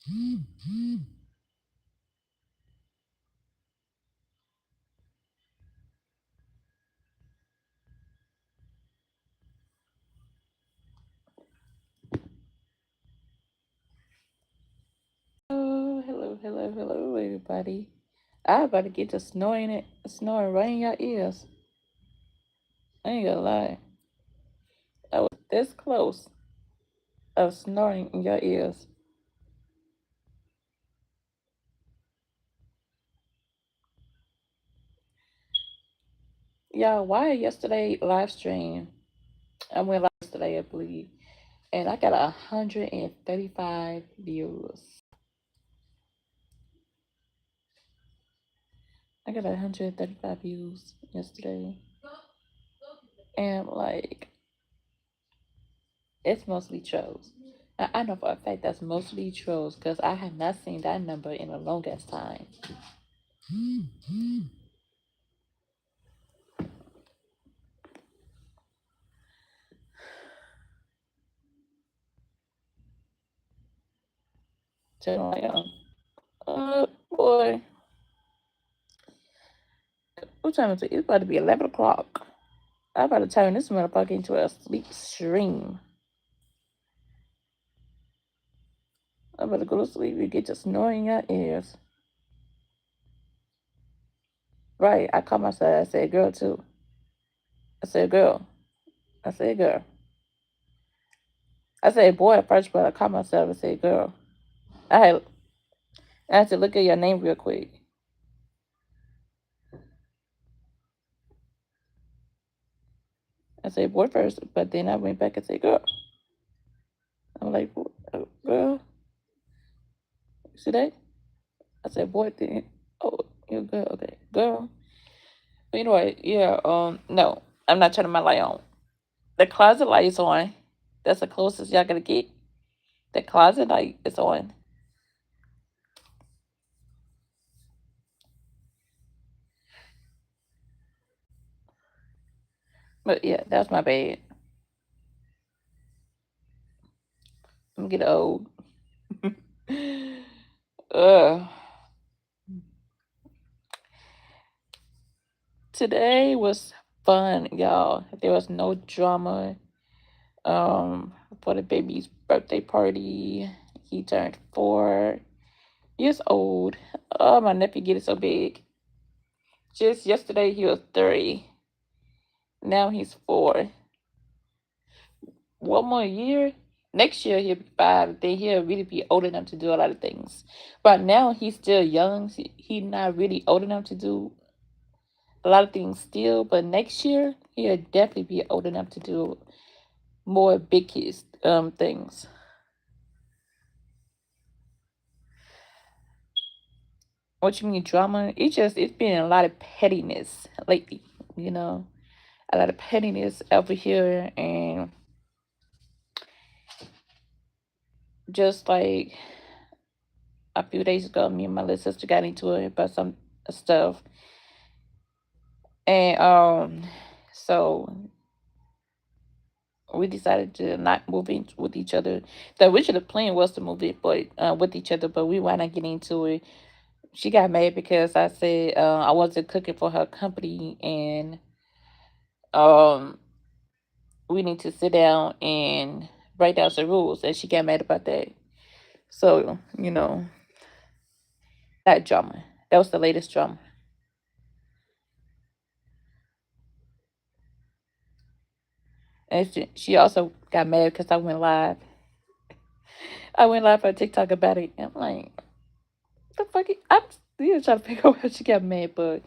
Oh, hello, everybody. I about to get to snoring right in your ears. I ain't gonna lie. I was this close of snoring in your ears. Y'all, why yesterday live stream? I went live yesterday, I believe, and I got 135 views. I got 135 views yesterday, and like it's mostly trolls. I know for a fact that's mostly trolls because I have not seen that number in a longest time. So like, boy, what time is it? It's about to be 11 o'clock. I'm about to turn this motherfucker into a sleep stream. I'm about to go to sleep and get to snoring in your ears. Right, I called myself. I said, girl, too. I said, girl. I said, girl. I said, boy, at first, but I called myself and said, girl. I had, I had to look at your name real quick. I said, boy, first, but then I went back and said, girl. I'm like, girl, see that? I said, boy, then. Oh, you're good. Okay, girl. But anyway, yeah, no, I'm not turning my light on. The closet light is on. That's the closest y'all gonna get. The closet light is on. But yeah, that's my bed. I'm getting old. Ugh. Today was fun, y'all. There was no drama. For the baby's birthday party, he turned 4 years old. Oh, my nephew getting so big. Just yesterday he was 3. Now he's 4. One more year. Next year he'll be 5. Then he'll really be old enough to do a lot of things. But now he's still young. He's not really old enough to do a lot of things still. But next year he'll definitely be old enough to do more big kids things. What you mean drama? It's been a lot of pettiness lately. You know, a lot of pettiness over here, and just like a few days ago, me and my little sister got into it about some stuff. And so we decided to not move in with each other. The original plan was to move it, but with each other, but we wound up getting into it. She got mad because I said I wasn't cooking for her company, and um we need to sit down and write down some rules, and she got mad about that. So that drama. That was the latest drama. And she also got mad because I went live. I went live on TikTok about it. And I'm like, the fuck? I'm still trying to figure out why she got mad, but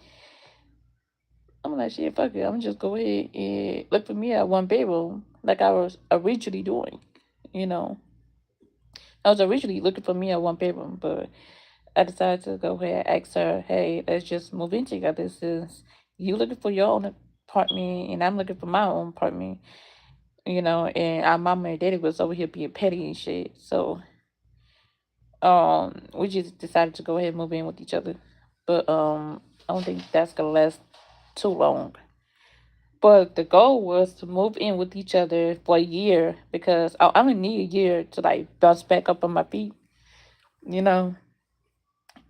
I'm like, shit, fuck it. I'm just go ahead and look for me at one bedroom like I was originally doing. You know, I was originally looking for me at one bedroom, but I decided to go ahead and ask her, hey, let's just move in together since you looking for your own apartment and I'm looking for my own apartment. And our mama and daddy was over here being petty and shit. So we just decided to go ahead and move in with each other. But I don't think that's gonna last too long. But the goal was to move in with each other for a year because I only need a year to like bounce back up on my feet. You know,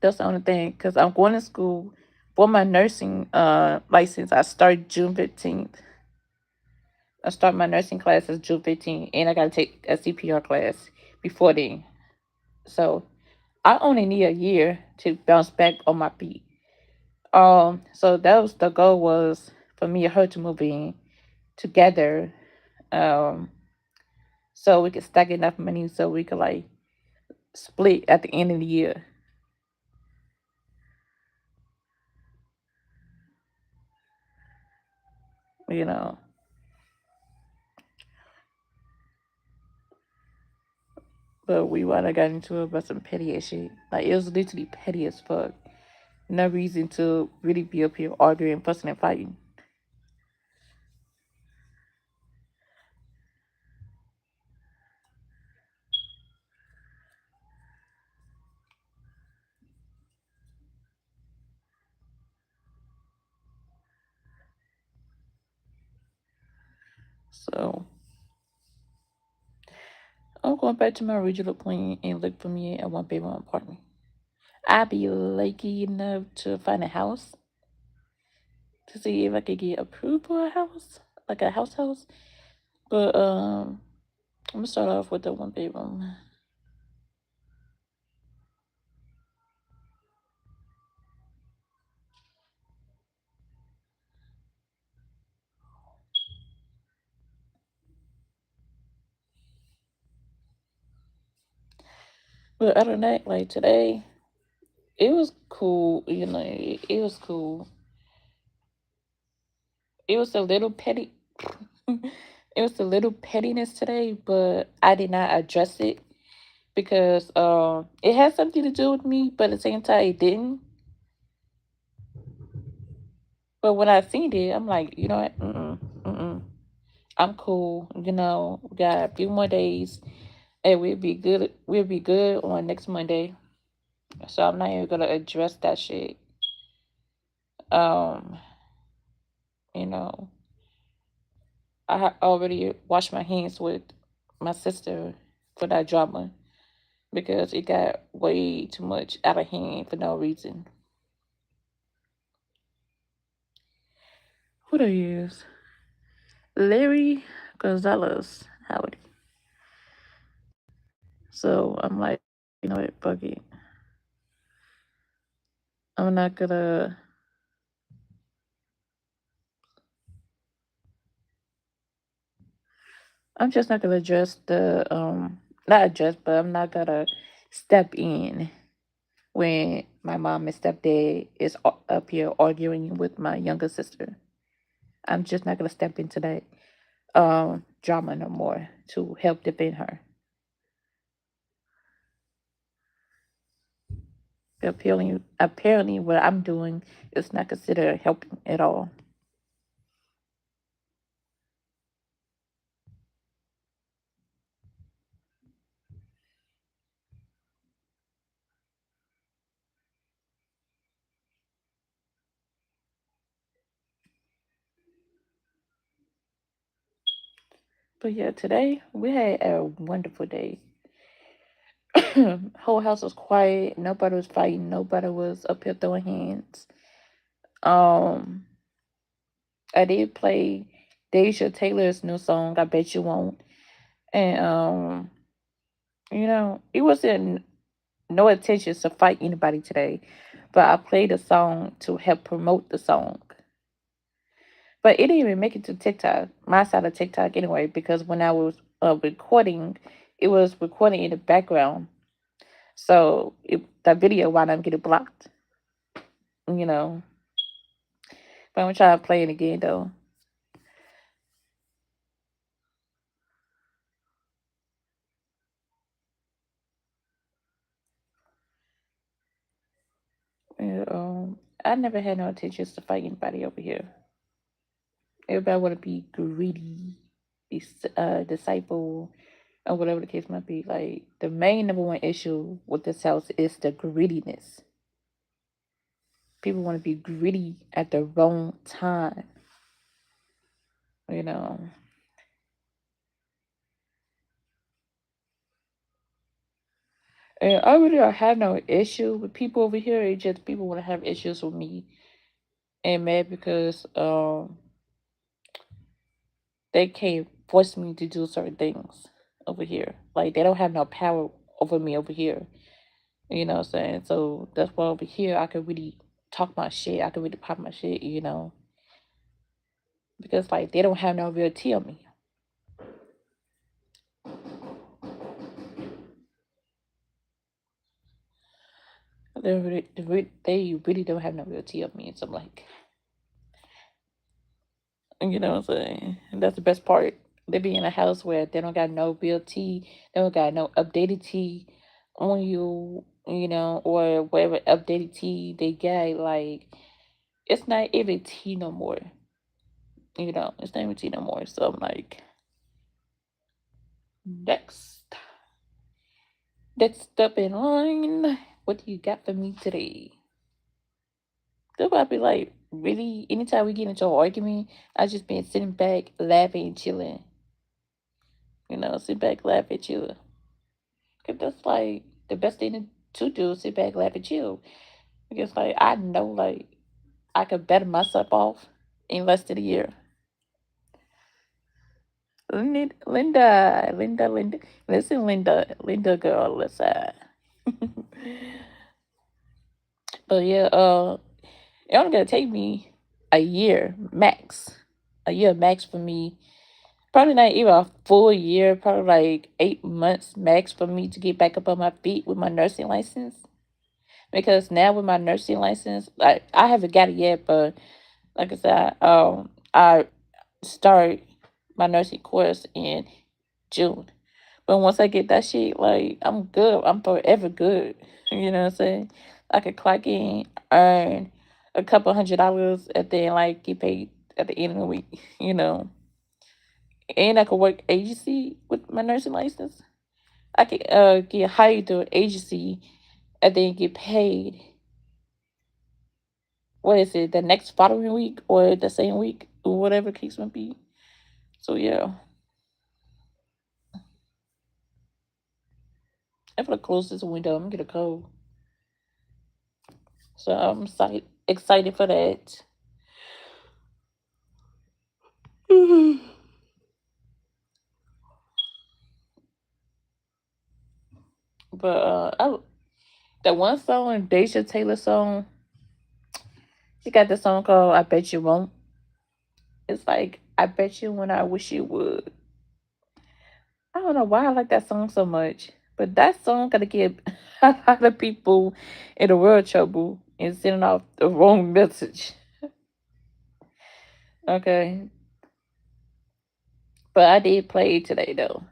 that's the only thing. Cause I'm going to school for my nursing license. I start June 15th. I start my nursing classes June 15th, and I gotta take a CPR class before then. So I only need a year to bounce back on my feet. So that was the goal, was for me and her to move in together. Um, so we could stack enough money so we could like split at the end of the year. You know, but we wanna got into it about some petty ass shit. Like it was literally petty as fuck. No reason to really be up here arguing, fussing, and fighting. So I'm going back to my original plan and look for me a one bedroom apartment. I'd be lucky enough to find a house to see if I could get approved for a house, like a house. But I'm gonna start off with the one bedroom. But other than that, like today, it was cool. You know, it was cool. It was a little petty. It was a little pettiness today, but I did not address it because it had something to do with me, but at the same time it didn't. But when I seen it, I'm like, you know what? Mm-mm. I'm cool. You know, we got a few more days, and we'll be good. We'll be good on next Monday. So I'm not even gonna address that shit. Um, you know, already washed my hands with my sister for that drama because it got way too much out of hand for no reason. Who they use? Larry Gonzalez. Howdy. So I'm like, you know what, fuck it. I'm not gonna. I'm just not gonna address the not address, but I'm not gonna step in when my mom and stepdad is up here arguing with my younger sister. I'm just not gonna step into that drama no more to help defend her. Apparently what I'm doing is not considered helping at all. But yeah, today we had a wonderful day. Whole house was quiet. Nobody was fighting. Nobody was up here throwing hands. Um, I did play Deja Taylor's new song, I Bet You Won't. And you know, it wasn't no intentions to fight anybody today. But I played a song to help promote the song. But it didn't even make it to TikTok, my side of TikTok anyway, because when I was recording, it was recording in the background. So that video wound up getting blocked, you know. But I'm gonna try to play it again though. And, I never had no intentions to fight anybody over here. Everybody want to be greedy, disciple, or whatever the case might be. Like the main number one issue with this house is the greediness. People want to be greedy at the wrong time. You know, And I really don't have no issue with people over here. It's just people want to have issues with me and mad because they can't force me to do certain things over here. Like they don't have no power over me over here. You know what I'm saying? So that's why over here I could really talk my shit. I could really pop my shit, because like they don't have no real tea on me. They really don't have no real tea on me. So I'm like, you know what I'm saying? And that's the best part. They be in a house where they don't got no real tea, they don't got no updated tea on you, or whatever updated tea they got. Like, it's not even tea no more. It's not even tea no more. So I'm like, next. Next up in line. What do you got for me today? They'll probably be like, really? Anytime we get into an argument, I just been sitting back, laughing, and chilling. Sit back, laugh, and chill. Cause that's like the best thing to do. Sit back, laugh, and chill. Because like I know like I could better myself off in less than a year. Linda. Listen, Linda girl, listen. But yeah, it only gonna take me a year max. A year max for me. Probably not even a full year, probably like 8 months max for me to get back up on my feet with my nursing license. Because now with my nursing license, like I haven't got it yet, but like I said, I start my nursing course in June. But once I get that shit, like I'm good. I'm forever good. You know what I'm saying? I could clock in, earn a couple $100, and then like get paid at the end of the week. And I could work agency with my nursing license. I could get hired through an agency and then get paid. What is it? The next following week or the same week, or whatever the case might be. So yeah, I'm gonna close this window. I'm gonna get a cold. So I'm excited for that. But that one song, Deja Taylor song, she got this song called "I Bet You Won't." It's like I bet you when I wish you would. I don't know why I like that song so much, but that song gonna get a lot of people in the world trouble and sending off the wrong message. Okay, but I did play it today though.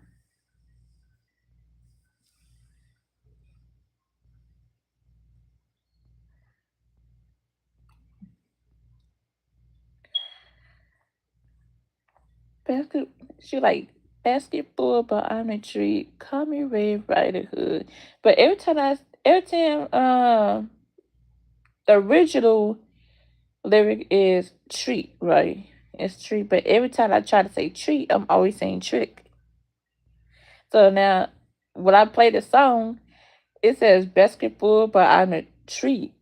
Basket, she like basketball, but I'm a treat. Call me Red Riding Hood. But every time, the original lyric is treat, right? It's treat, but every time I try to say treat, I'm always saying trick. So now, when I play the song, it says basketball, but I'm a treat.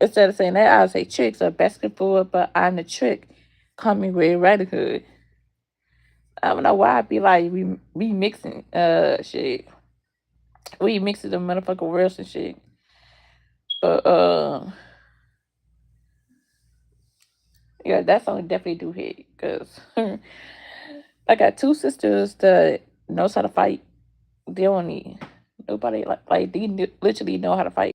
Instead of saying that, I'll say trick. So basketball, but I'm the trick. Call me Red Riding Hood. I don't know why I be like remixing shit. Remixing the motherfucking words and shit. But yeah, that song definitely do hit because I got two sisters that knows how to fight. They don't need nobody like they literally know how to fight.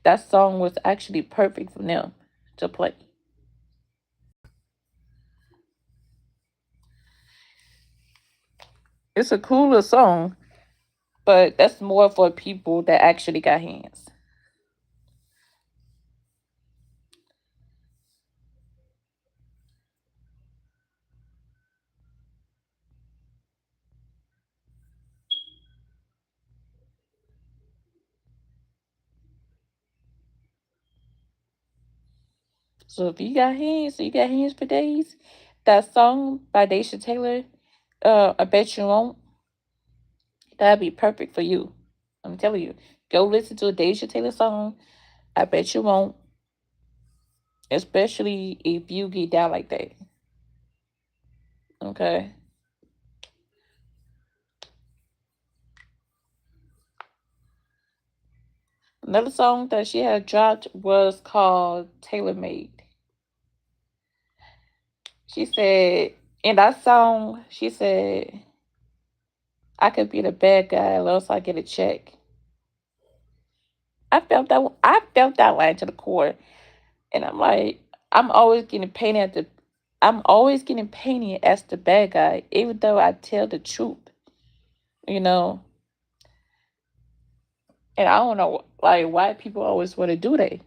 That song was actually perfect for them to play. It's a cooler song, but that's more for people that actually got hands. So if you got hands for days. That song by Daisha Taylor, I bet you won't. That'd be perfect for you. I'm telling you. Go listen to a Deja Taylor song. I bet you won't, especially if you get down like that. Okay. Another song that she had dropped was called Tailor Made. She said in that song, she said, I could be the bad guy unless I get a check. I felt that line to the core. And I'm like, I'm always getting painted at the I'm always getting painted as the bad guy, even though I tell the truth, you know. And I don't know like why people always want to do that.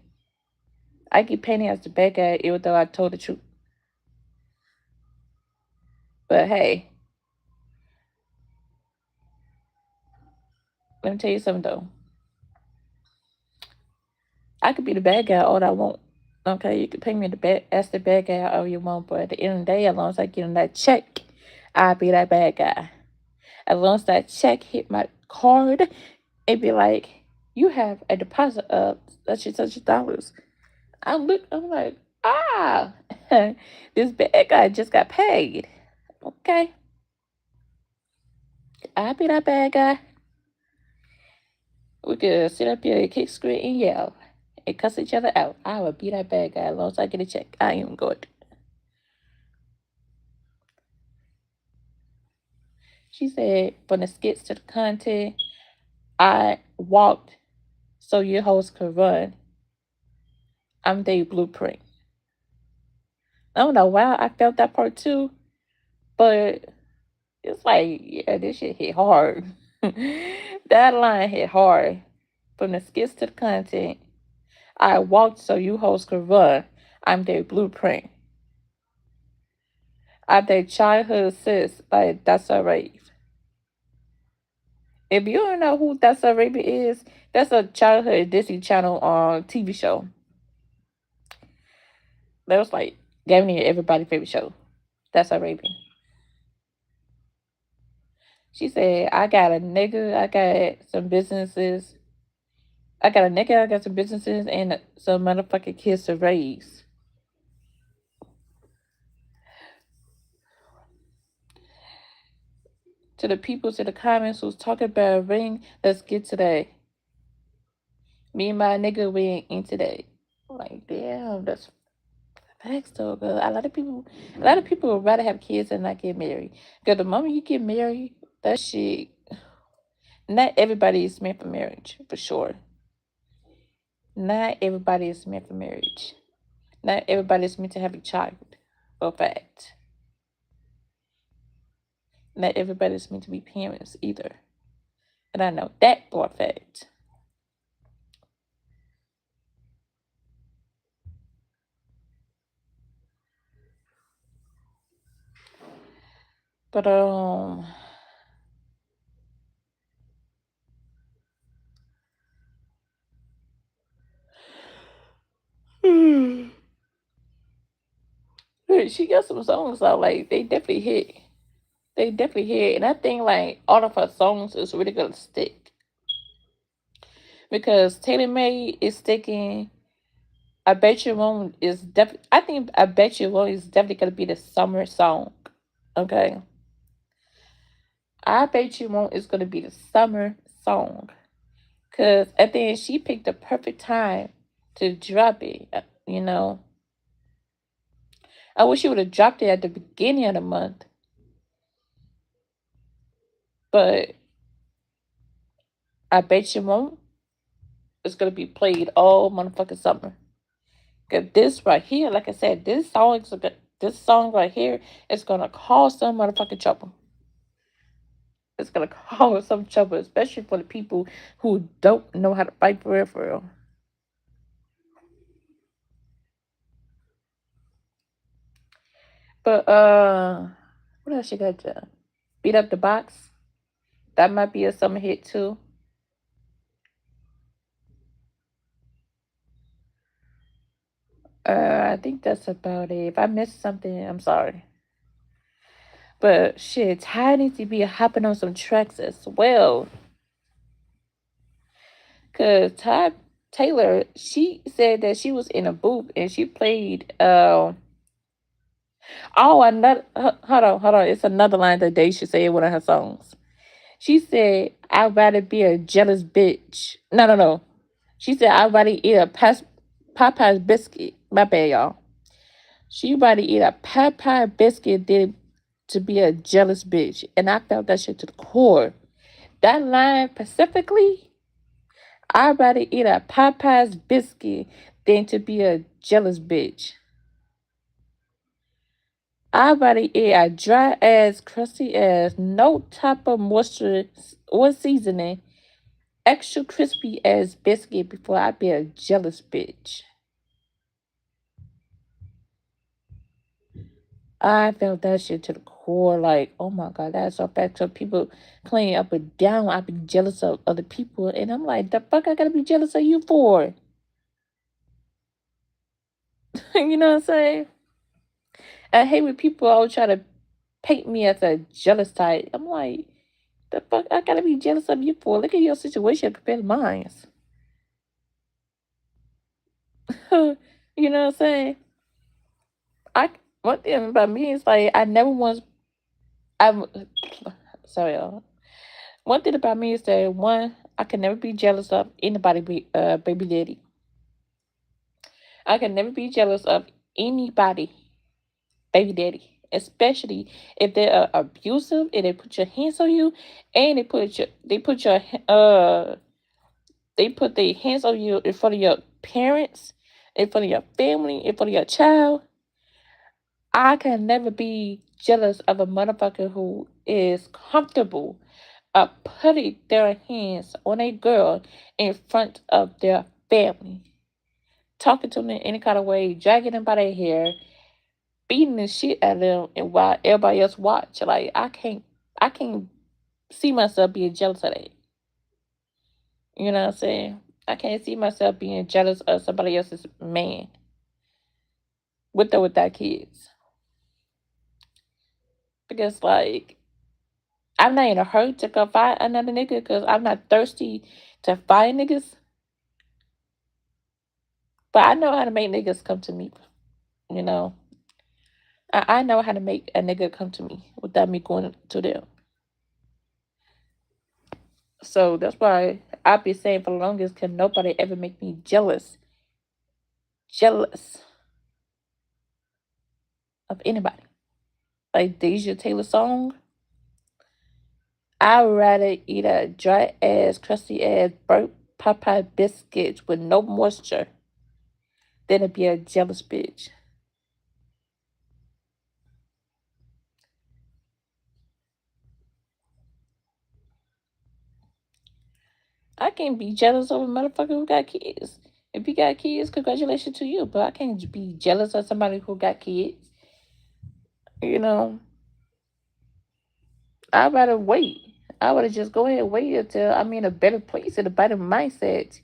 I get painted as the bad guy even though I told the truth. But hey, let me tell you something though. I could be the bad guy all I want. Okay, you can pay me the bad as the bad guy all you want, but at the end of the day, as long as I get on that check, I'll be that bad guy. As long as that check hit my card, it'd be like, you have a deposit of such dollars. I'm like, ah, this bad guy just got paid. Okay, I'll be that bad guy. We could sit up here and kick screen and yell and cuss each other out. I will be that bad guy as long as I get a check. I am good. She said, from the skits to the content, I walked so your host could run. I'm their blueprint. I don't know why I felt that part too, but it's like, yeah, this shit hit hard. That line hit hard. From the skits to the content, I walked so you hosts could run. I'm their blueprint. I'm their childhood sis. Like, that's a rave. If you don't know who That's a Raven is, that's a childhood Disney Channel TV show. That was like damn near everybody's favorite show. That's a Raven. She said, I got a nigga, I got some businesses. I got a nigga, I got some businesses and some motherfucking kids to raise. To the people to the comments who's talking about a ring, let's get to that. Me and my nigga, we ain't into that. Like, damn, that's facts though, girl. A lot of people would rather have kids and not get married. Cause the moment you get married, that shit. Not everybody is meant for marriage, for sure. Not everybody is meant for marriage. Not everybody is meant to have a child, for a fact. Not everybody is meant to be parents either, and I know that for a fact. But she got some songs out like they definitely hit. They definitely hit, and I think like all of her songs is really gonna stick because Taylor May is sticking. I bet you won't is definitely. I think I bet you won't is definitely gonna be the summer song. Okay, I bet you won't is gonna be the summer song because I think she picked the perfect time to drop it. You know, I wish she would have dropped it at the beginning of the month, but I bet you won't. It's gonna be played all motherfucking summer. Cause this right here, like I said, this song right here is gonna cause some motherfucking trouble. It's gonna cause some trouble, especially for the people who don't know how to fight for real, for real. But what else you got to beat up the box? That might be a summer hit too. I think that's about it. If I missed something, I'm sorry. But shit, Ty needs to be hopping on some tracks as well. Cause Ty Taylor, she said that she was in a booth and she played oh, another hold on. It's another line that they should say in one of her songs. She said, I'd rather be a jealous bitch. No. She said, I'd rather eat a Popeye's biscuit. My bad, y'all. She rather eat a Popeye biscuit than to be a jealous bitch. And I felt that shit to the core. That line specifically, I'd rather eat a Popeye's biscuit than to be a jealous bitch. I'd rather eat a dry ass, crusty ass, no type of moisture or seasoning, extra crispy ass biscuit before I be a jealous bitch. I felt that shit to the core. Like, oh my god, that's so bad. So people playing up and down. I be jealous of other people, and I'm like, the fuck, I gotta be jealous of you for? You know what I'm saying? I hate when people always try to paint me as a jealous type. I'm like, the fuck, I gotta be jealous of you for? Look at your situation compared to mine. You know what I'm saying? I One thing about me is like I never once. I'm sorry, y'all. One thing about me is that one, I can never be jealous of anybody baby daddy. I can never be jealous of anybody baby daddy, especially if they're abusive and they put your hands on you, and uh they put their hands on you in front of your parents, in front of your family, in front of your child. I can never be jealous of a motherfucker who is comfortable putting their hands on a girl in front of their family, talking to them in any kind of way, dragging them by their hair, beating the shit out of them, and while everybody else watch. Like I can't see myself being jealous of that. You know what I'm saying? I can't see myself being jealous of somebody else's man with or without kids. Because like I'm not in a hurry to go find another nigga because I'm not thirsty to find niggas. But I know how to make niggas come to me. You know, I know how to make a nigga come to me without me going to them. So that's why I've been saying for the longest, can nobody ever make me jealous of anybody. Like Deja Taylor song, I'd rather eat a dry ass, crusty ass, burnt Popeye biscuits with no moisture than to be a jealous bitch. I can't be jealous of a motherfucker who got kids. If you got kids, congratulations to you. But I can't be jealous of somebody who got kids. You know, I'd rather wait. I would just go ahead and wait until I'm in a better place, in a better mindset,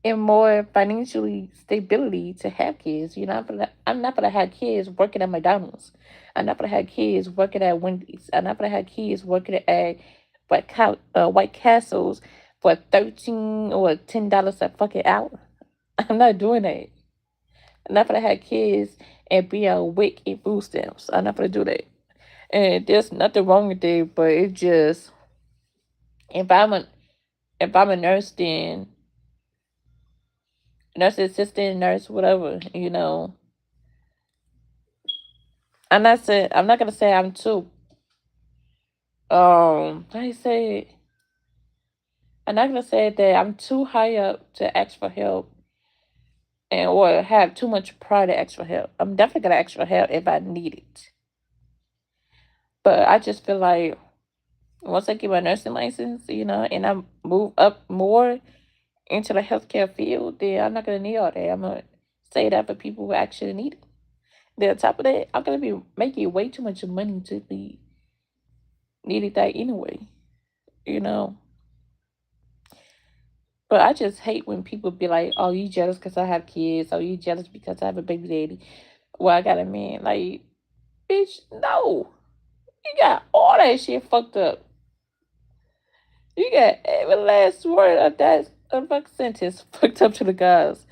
and more financially stability to have kids. You know, I'm not gonna have kids working at McDonald's. I'm not gonna have kids working at Wendy's. I'm not gonna have kids working at White Castles for $13 or $10 a fucking hour. I'm not doing that. I'm not gonna have kids and be on WIC and food stamps. I'm not gonna do that. And there's nothing wrong with it, but it just if I'm a if I'm a nurse, then nurse assistant, nurse, whatever, you know. I'm not gonna say I'm too how you say it? I'm not gonna say that I'm too high up to ask for help and or have too much pride to ask for help. I'm definitely gonna ask for help if I need it. But I just feel like once I get my nursing license, you know, and I move up more into the healthcare field, then I'm not gonna need all that. I'm gonna say that for people who actually need it. Then on top of that, I'm gonna be making way too much money to be needed that anyway, you know. But I just hate when people be like, "Oh, you jealous because I have kids? Oh, you jealous because I have a baby daddy? Well, I got a man." Like, bitch, no, you got all that shit fucked up. You got every last word of that. A fucking sentence fucked up to the guys.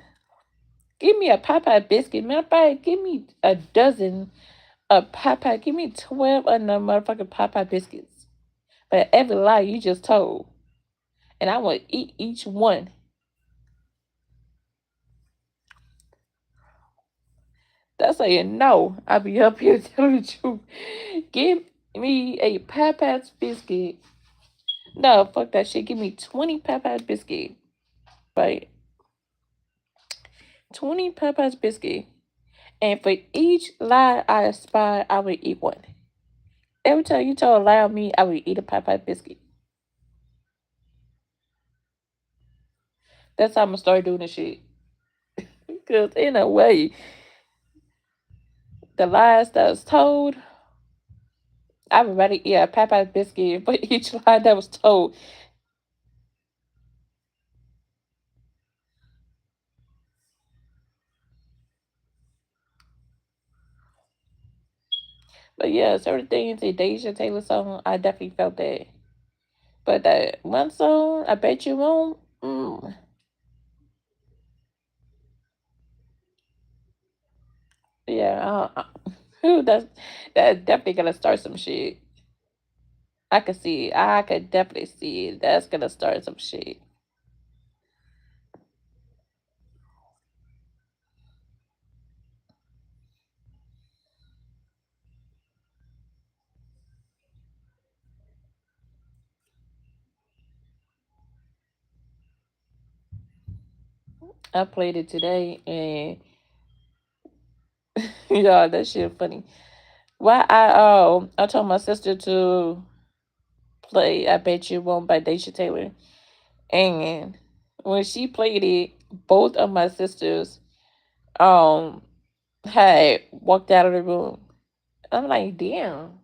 Give me a Popeye biscuit. Matter of fact, give me a dozen of Popeye. Give me 12 of them motherfucking Popeye biscuits. But every lie you just told. And I want to eat each one. That's how you know I be up here telling the truth. Give me a Popeye's biscuit. No, fuck that shit. Give me 20 Popeye's biscuit. Right? 20 Popeye's biscuit. And for each lie I aspire, I would eat one. Every time you told a lie on me, I would eat a Popeye biscuit. That's how I'm gonna start doing this shit. Because in a way, the lies that was told, I would rather eat a Popeye biscuit for each lie that was told. But yeah, certain things in Deja Taylor song, I definitely felt that. But that one song, I bet you won't. Yeah, who does that? Definitely gonna start some shit. I could see. I could definitely see that's gonna start some shit. I played it today, and yeah, that shit funny. Why I told my sister to play "I Bet You Won't" by Daisha Taylor, and when she played it, both of my sisters um had walked out of the room. I'm like, damn,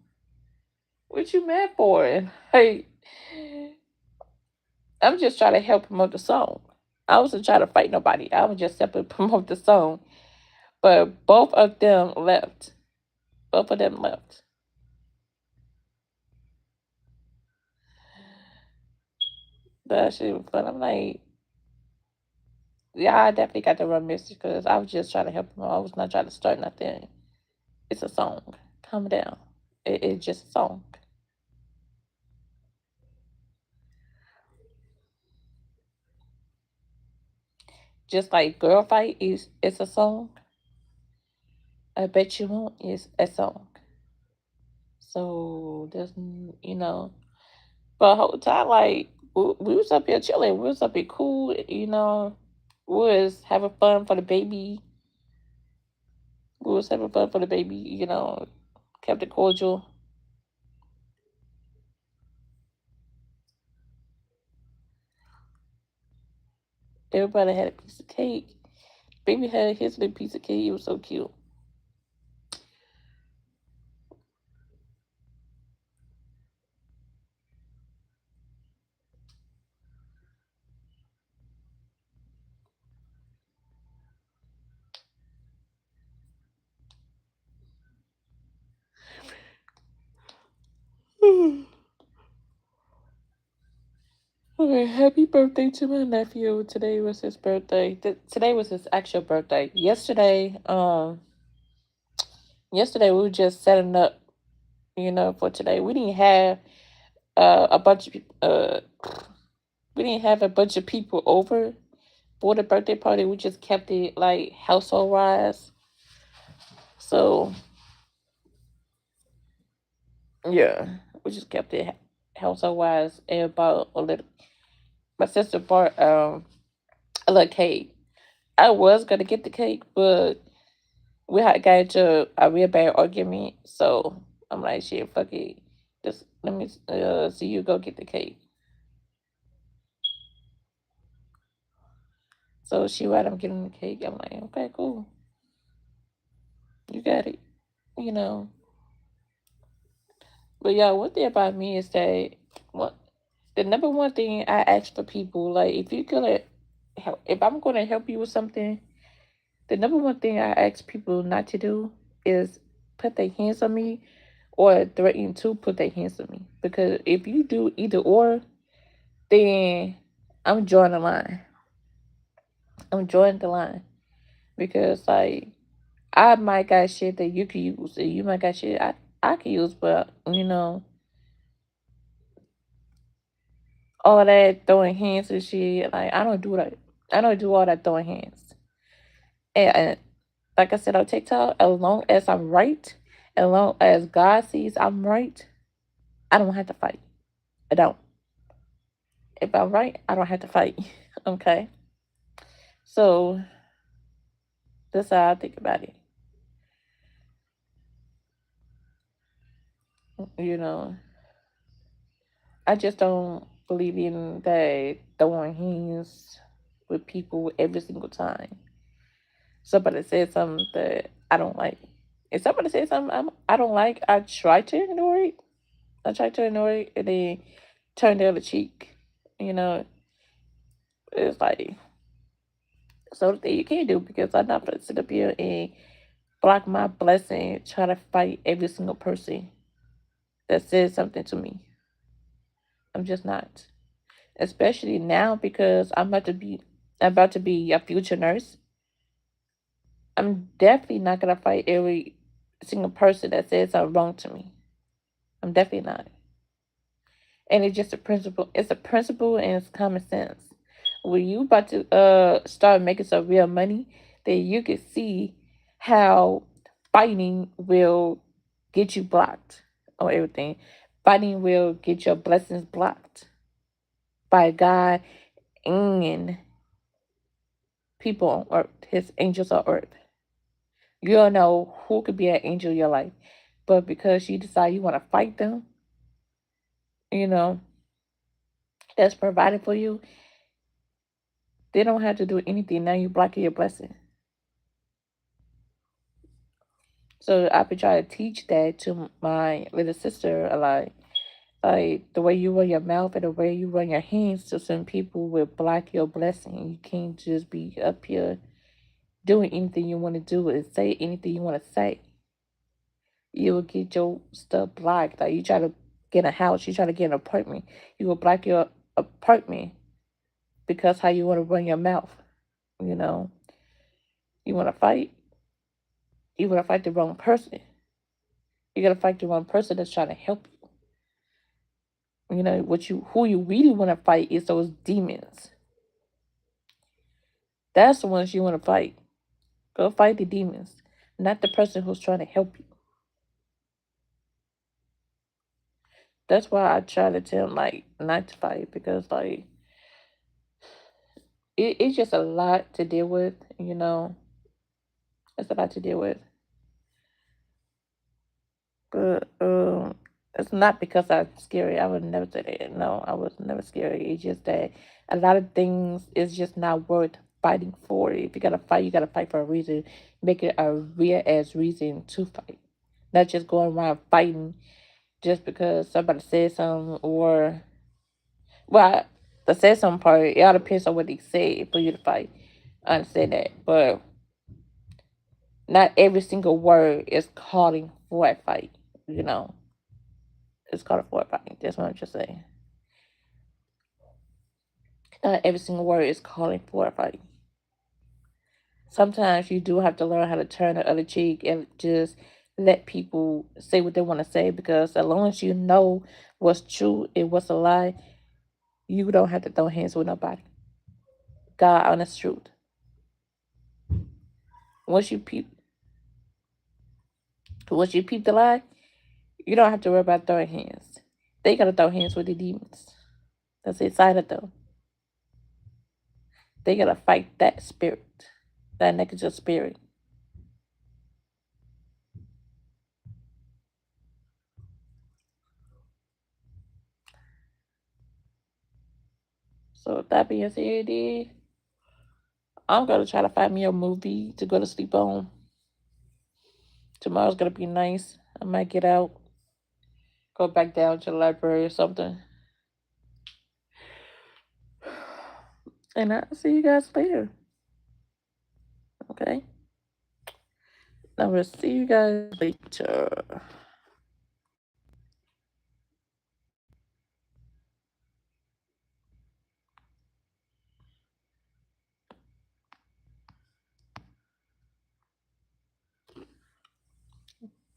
what you mad for? Like, I'm just trying to help promote the song. I wasn't trying to fight nobody. I was just simply promote the song. But both of them left. Both of them left. That shit was fun. I'm like, yeah, I definitely got the wrong message because I was just trying to help him. I was not trying to start nothing. It's a song. Calm down. It's just a song. Just like Girl Fight is it's a song. I bet you won't is a song. So there's but whole time like we was up here chilling. We was up here cool. We was having fun for the baby. We was having fun for the baby. Kept it cordial. Everybody had a piece of cake. Baby had his little piece of cake. It was so cute. Okay, happy birthday to my nephew. Today was his birthday. Today was his actual birthday. Yesterday we were just setting up, for today. A bunch of people. We didn't have a bunch of people over for the birthday party. We just kept it like household wise. So yeah, we just kept it household wise and about a little. My sister bought a little cake. I was gonna get the cake, but we had got into a real bad argument. So I'm like, shit, fuck it. Just let me see you go get the cake. So she right, I'm getting the cake. I'm like, okay, cool. You got it. You know. But yeah, one thing about me is that what the number one thing I ask for people, like if you're gonna help, if I'm gonna help you with something, the number one thing I ask people not to do is put their hands on me or threaten to put their hands on me. Because if you do either or, then I'm drawing the line. I'm drawing the line because like I might got shit that you can use, and you might got shit I can use, but all that throwing hands and shit, like I don't do that. I don't do all that throwing hands. And like I said on TikTok, as long as I'm right, as long as God sees I'm right, I don't have to fight. I don't. If I'm right, I don't have to fight. Okay. So that's how I think about it. You know, I just don't believe in that throwing hands with people every single time. Somebody said something that I don't like. If somebody says something I don't like, I try to ignore it. I try to ignore it and then turn the other cheek. You know, it's like so the thing you can't do because I'm not gonna sit up here and block my blessing, try to fight every single person that says something to me. I'm just not. Especially now because I'm about to be a future nurse. I'm definitely not gonna fight every single person that says something wrong to me. I'm definitely not. And it's just a principle. It's a principle and it's common sense. When you about to start making some real money, then you can see how fighting will get you blocked or everything. Fighting will get your blessings blocked by God and people on earth, his angels on earth. You don't know who could be an angel in your life. But because you decide you want to fight them, you know, that's provided for you, they don't have to do anything. Now you blocking your blessing. So I've been trying to teach that to my little sister a lot. Like the way you run your mouth and the way you run your hands to some people will block your blessing. You can't just be up here doing anything you want to do and say anything you want to say. You will get your stuff blocked. Like you try to get a house, you try to get an apartment, you will block your apartment because how you want to run your mouth. You know, you want to fight, you want to fight the wrong person. You gotta fight the wrong person that's trying to help you. You know what you who you really want to fight is those demons. That's the ones you want to fight. Go fight the demons, not the person who's trying to help you. That's why I try to tell them like not to fight because like it's just a lot to deal with. You know, it's a lot to deal with. But it's not because I'm scary. I would never say that. No, I was never scary. It's just that a lot of things is just not worth fighting for. If you gotta fight for a reason. Make it a real ass reason to fight. Not just going around fighting just because somebody said something or well the said something part, it all depends on what they say for you to fight. I understand that. But not every single word is calling for a fight, you know. It's called a forward fighting. That's what I'm just saying. Every single word is calling for a fight. Sometimes you do have to learn how to turn the other cheek and just let people say what they want to say because as long as you know what's true and what's a lie, you don't have to throw hands with nobody. God honest truth. Once you peep once you peep the lie, you don't have to worry about throwing hands. They gotta throw hands with the demons. That's inside of them. They gotta fight that spirit. That negative spirit. So with that being said, I'm gonna try to find me a movie to go to sleep on. Tomorrow's gonna be nice. I might get out, go back down to the library or something. And I'll see you guys later. Okay? I will see you guys later.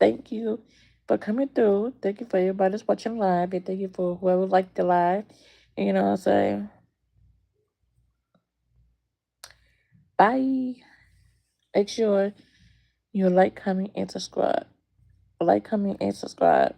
Thank you for coming through. Thank you for everybody that's watching live. And thank you for whoever liked the live. You know what I'm saying? Bye. Make sure you like, comment, and subscribe. Like, comment, and subscribe.